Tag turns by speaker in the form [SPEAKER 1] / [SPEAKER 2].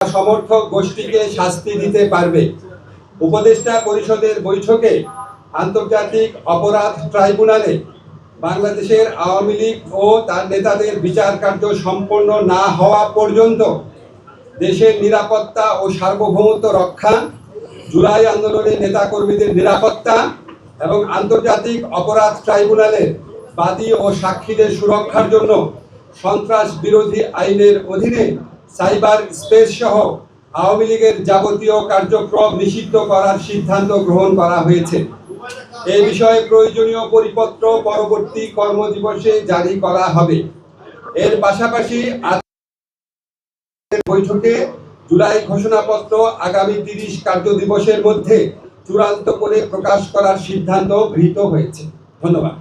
[SPEAKER 1] সমর্থক গোষ্ঠীকে শাস্তি দিতে পারবে। উপদেষ্টা পরিষদের বৈঠকে আন্তর্জাতিক অপরাধ ট্রাইব্যুনালে বাংলাদেশের আওয়ামী লীগ ও তার নেতাদের বিচার কার্য সম্পন্ন না হওয়া পর্যন্ত দেশের নিরাপত্তা ও সার্বভৌমত্ব রক্ষা, জুলাই আন্দোলনের নেতাকর্মীদের নিরাপত্তা এবং আন্তর্জাতিক অপরাধ ট্রাইব্যুনালের বাদী ও সাক্ষীদের সুরক্ষার জন্য সন্ত্রাস বিরোধী আইনের অধীনে সাইবার স্পেস সহ আওয়ামী লীগের যাবতীয় কার্যক্রম নিষিদ্ধ করার সিদ্ধান্ত গ্রহণ করা হয়েছে। এই বিষয়ে প্রয়োজনীয় পরিপত্র পরবর্তী কর্মদিবসে জারি করা হবে। এর পাশাপাশি বৈঠকে জুলাই ঘোষণাপত্র আগামী 30 কার্যদিবসের মধ্যে চূড়ান্ত করে প্রকাশ করার সিদ্ধান্ত গৃহীত হয়েছে। ধন্যবাদ।